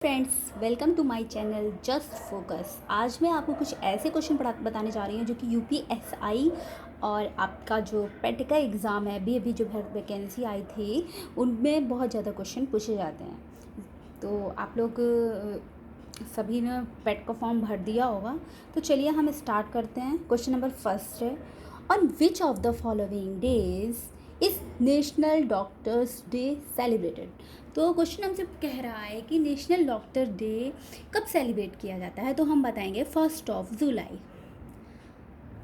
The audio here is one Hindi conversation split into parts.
Friends, welcome to my channel just focus. आज मैं आपको कुछ ऐसे क्वेश्चन बताने जा रही हूँ जो कि यूपीएसआई और आपका जो पेट का एग्ज़ाम है अभी जो वैकेंसी आई थी उनमें बहुत ज़्यादा क्वेश्चन पूछे जाते हैं। तो आप लोग सभी ने पेट का फॉर्म भर दिया होगा। तो चलिए हम स्टार्ट करते हैं। क्वेश्चन नंबर फर्स्ट है, on which of the following days is national doctors day celebrated. तो क्वेश्चन हमसे कह रहा है कि नेशनल डॉक्टर डे कब सेलिब्रेट किया जाता है। तो हम बताएंगे 1 जुलाई।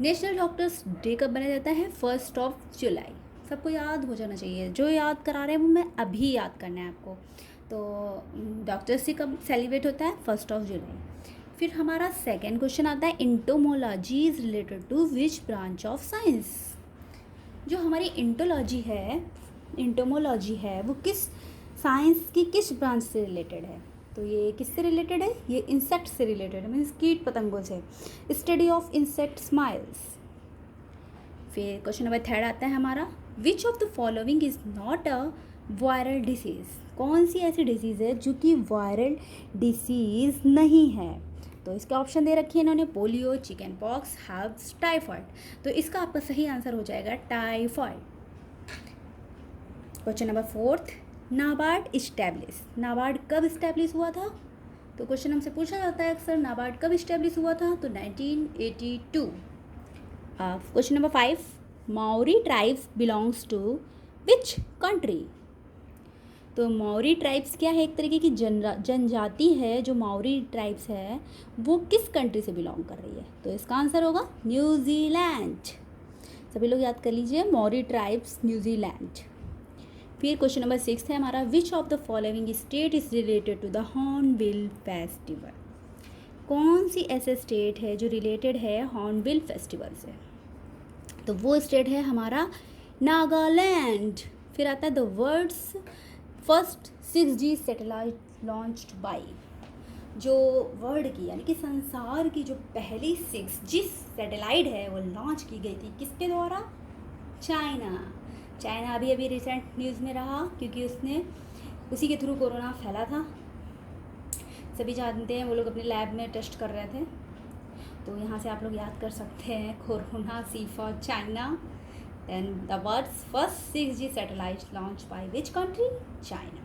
नेशनल डॉक्टर्स डे कब बनाया जाता है? 1 जुलाई। सबको याद हो जाना चाहिए, जो याद करा रहे हैं वो मैं अभी याद करना है आपको। तो डॉक्टर्स डे कब सेलिब्रेट होता है? 1 जुलाई। फिर हमारा सेकेंड क्वेश्चन आता है, entomology is related to which branch of science. जो हमारी इंटोमोलॉजी है वो किस साइंस की किस ब्रांच से रिलेटेड है? तो ये किससे रिलेटेड है? ये इंसेक्ट से रिलेटेड है, मीन्स कीट पतंगों से। Study of insect smiles. फिर क्वेश्चन नंबर थर्ड आता है हमारा, which of the following is not a viral disease. कौन सी ऐसी डिसीज़ है जो कि वायरल डिसीज़ नहीं है? तो इसके ऑप्शन दे रखे हैं इन्होंने, polio, chicken pox, herbs, typhoid. तो इसका आपका सही आंसर हो जाएगा typhoid. Question number fourth, NABARD establish. NABARD कब इस्टेब्लिश हुआ था? तो क्वेश्चन हमसे पूछा जाता है अक्सर, नाबार्ड कब इस्टेब्लिश हुआ था? तो 1982। Question number 5, Maori tribes belongs to which country. तो माओरी ट्राइब्स क्या है? एक तरीके की जनजाति है। जो माओरी ट्राइब्स है वो किस कंट्री से बिलोंग कर रही है? तो इसका आंसर होगा न्यूजीलैंड। सभी लोग याद कर लीजिए, माओरी ट्राइब्स, न्यूजीलैंड। फिर क्वेश्चन नंबर 6 है हमारा, which of the following state is related to the hornbill festival. कौन सी ऐसे स्टेट है जो रिलेटेड है हॉर्नबिल फेस्टिवल से? तो वो स्टेट है हमारा नागालैंड। फिर आता है the world's first 6G satellite launched by. जो वर्ल्ड की यानी कि संसार की जो पहली 6G सैटेलाइट है वो लॉन्च की गई थी किसके द्वारा? चाइना अभी रिसेंट न्यूज़ में रहा, क्योंकि उसी के थ्रू कोरोना फैला था। सभी जानते हैं, वो लोग अपने लैब में टेस्ट कर रहे थे। तो यहाँ से आप लोग याद कर सकते हैं, corona, C for China. Then the world's first 6G satellite launch by which country? China.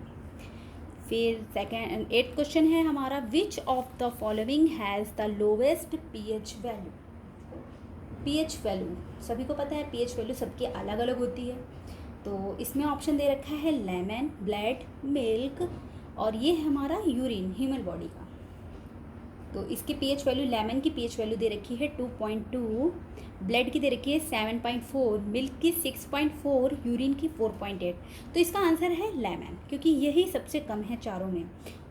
फिर सेकेंड 8th क्वेश्चन है हमारा, which of the following has the lowest pH value. PH value सभी को पता है, पीएच वैल्यू सबकी अलग अलग होती है। तो इसमें ऑप्शन दे रखा है लेमन, ब्लड, मिल्क, और ये है हमारा यूरिन, ह्यूमन बॉडी का। तो इसकी पीएच वैल्यू, लेमन की पीएच वैल्यू दे रखी है 2.2, ब्लड की दे रखी है 7.4, मिल्क की 6.4, यूरिन की 4.8। तो इसका आंसर है लेमन, क्योंकि यही सबसे कम है चारों में।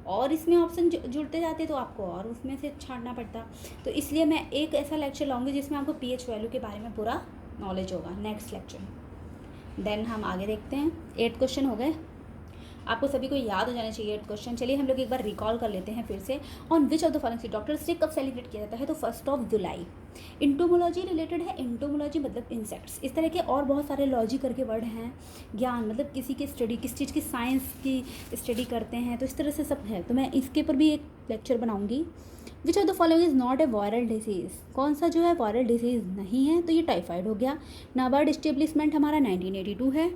और इसमें ऑप्शन जुड़ते जाते तो आपको और उसमें से छांटना पड़ता। तो इसलिए मैं एक ऐसा लेक्चर लाऊंगी जिसमें आपको पीएच वैल्यू के बारे में पूरा नॉलेज होगा, नेक्स्ट लेक्चर। देन हम आगे देखते हैं। 8 क्वेश्चन हो गए, आपको सभी को याद हो जाना चाहिए 8 क्वेश्चन। चलिए हम लोग एक बार रिकॉल कर लेते हैं फिर से। On which of the following doctors day कब सेलिब्रेट किया जाता है? तो 1 जुलाई। इंटोमोलॉजी रिलेटेड है, इंटोमोलॉजी मतलब इंसेक्ट्स। इस तरह के और बहुत सारे लॉजी करके वर्ड हैं, ज्ञान मतलब किसी की स्टडी, किस चीज़ की साइंस की स्टडी करते हैं, तो इस तरह से सब है। तो मैं इसके ऊपर भी एक लेक्चर बनाऊंगी। विच of the following is not a viral disease. कौन सा जो है वायरल डिसीज़ नहीं है? तो ये टाइफाइड हो गया। नाबार्ड इस्टेब्लिशमेंट हमारा 1982 है।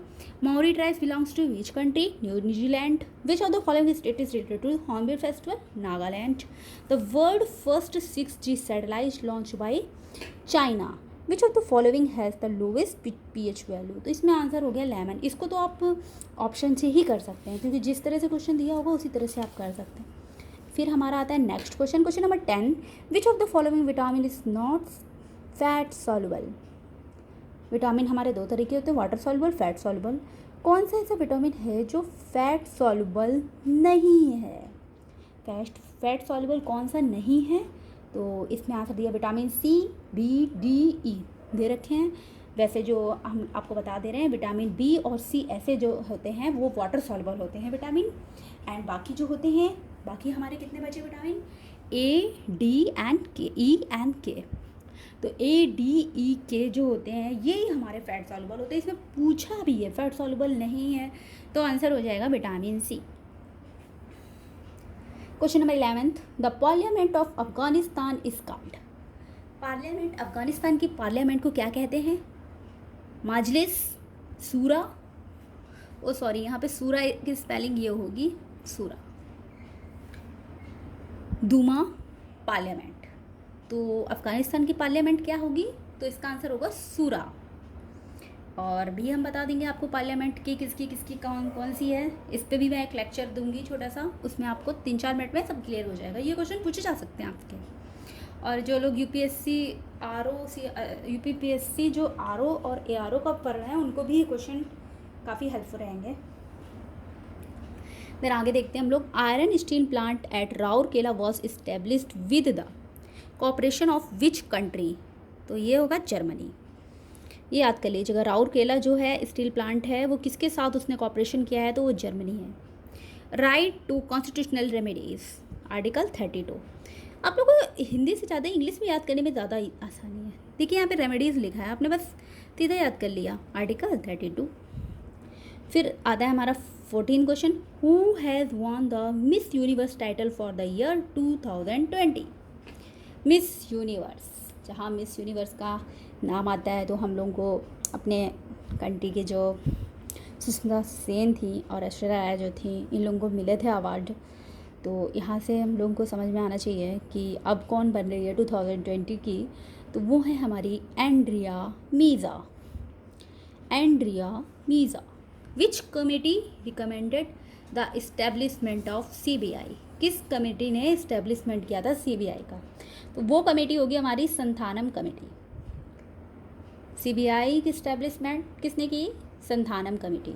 Maori tribes belongs to which country? New Zealand. Which of the following state is related to hornbill festival? Nagaland. The world first 6G satellite launch by China. Which of the following has the lowest pH value. तो इसमें आंसर हो गया लेमन। इसको तो आप ऑप्शन से ही कर सकते हैं, क्योंकि जिस तरह से क्वेश्चन दिया होगा उसी तरह से आप कर सकते हैं। फिर हमारा आता है next question, question number 10, which of the following vitamin is not fat soluble. Vitamin हमारे दो तरीके होते हैं, वाटर सॉल्युबल, फैट सॉल्युबल। कौन सा ऐसा विटामिन है जो फैट सॉल्युबल नहीं है? फैट सॉल्युबल कौन सा नहीं है? तो इसमें आंसर दिया विटामिन सी, बी, डी, ई दे रखे हैं। वैसे जो हम आपको बता दे रहे हैं, विटामिन बी और सी ऐसे जो होते हैं वो वाटर सॉल्युबल होते हैं विटामिन। एंड बाकी जो होते हैं, बाकी हमारे कितने बचे विटामिन? ए, डी एंड के, ई एंड के। तो ए, डी, ई, के जो होते हैं ये हमारे फैट सॉल्युबल होते हैं। इसमें पूछा भी है फैट सॉल्युबल नहीं है, तो आंसर हो जाएगा vitamin C. Question number 11th, the parliament of Afghanistan is called. Parliament, Afghanistan की पार्लियामेंट को क्या कहते हैं? मजलिस, सूरा, ओ सॉरी यहाँ पे सूरा की स्पेलिंग ये होगी सूरा, दूमा, पार्लियामेंट। तो अफगानिस्तान की पार्लियामेंट क्या होगी? तो इसका आंसर होगा सूरा। और भी हम बता देंगे आपको पार्लियामेंट की किसकी किसकी कौन कौन सी है। इस पर भी मैं एक लेक्चर दूंगी छोटा सा, उसमें आपको 3-4 मिनट में सब क्लियर हो जाएगा। ये क्वेश्चन पूछे जा सकते हैं आपके। और जो लोग यूपीपीएससी जो आरओ और एआरओ का पढ़ रहे हैं उनको भी ये क्वेश्चन काफ़ी हेल्पफुल रहेंगे। फिर आगे देखते हैं हम लोग। Iron steel plant at Rourkela was established with the cooperation of which country? तो ये होगा जर्मनी। ये याद कर लीजिएगा, राउरकेला जो है स्टील प्लांट है वो किसके साथ उसने कॉपरेशन किया है? तो वो जर्मनी है। Right to constitutional remedies, article 32। आप लोगों को हिंदी से ज़्यादा इंग्लिश में याद करने में ज़्यादा आसानी है। देखिए यहाँ पे रेमेडीज़ लिखा है, आपने बस सीधा याद कर लिया, आर्टिकल 32। फिर आता है हमारा 14 question, who has won the miss universe title for the year 2020? Miss universe, जहाँ मिस यूनिवर्स का नाम आता है तो हम लोगों को अपने कंट्री के जो सुष्मिता सेन थी और ऐश्वर्या राय जो थी, इन लोगों को मिले थे अवार्ड। तो यहाँ से हम लोगों को समझ में आना चाहिए कि अब कौन बन रही है 2020 की, तो वो है हमारी Andrea Meza. Andrea Meza. Which committee recommended the establishment of CBI? किस कमेटी ने इस्टेब्लिशमेंट किया था सीबीआई का? तो वो कमेटी होगी हमारी संथानम कमेटी। सीबीआई की इस्टेब्लिशमेंट किसने की? Santhanam committee.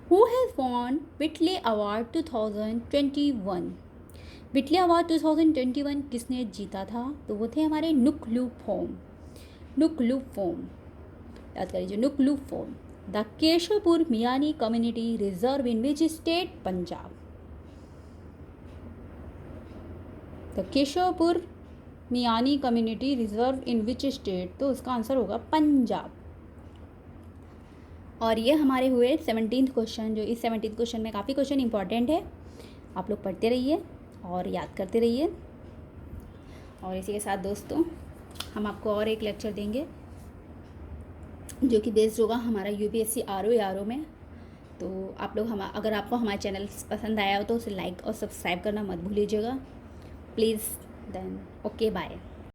Who has won Whitley award 2021? Whitley award 2021 किसने जीता था? तो वो थे हमारे नुक्लुफोम। नुक्लुफोम याद कर लीजिए, नुक्लुफोम। The Keshopur Miani community reserve in which state? Punjab. The Keshopur Miani community reserve in which state? तो उसका आंसर होगा पंजाब। और ये हमारे हुए 17th क्वेश्चन। जो इस 17th क्वेश्चन में काफ़ी क्वेश्चन इंपॉर्टेंट है, आप लोग पढ़ते रहिए और याद करते रहिए। और इसी के साथ दोस्तों हम आपको और एक लेक्चर देंगे जो कि बेस्ड होगा हमारा यूपीएससी आरओ में। तो आप लोग अगर आपको हमारा चैनल पसंद आया हो तो उसे लाइक और सब्सक्राइब करना मत भूलिएगा प्लीज़। Then okay bye.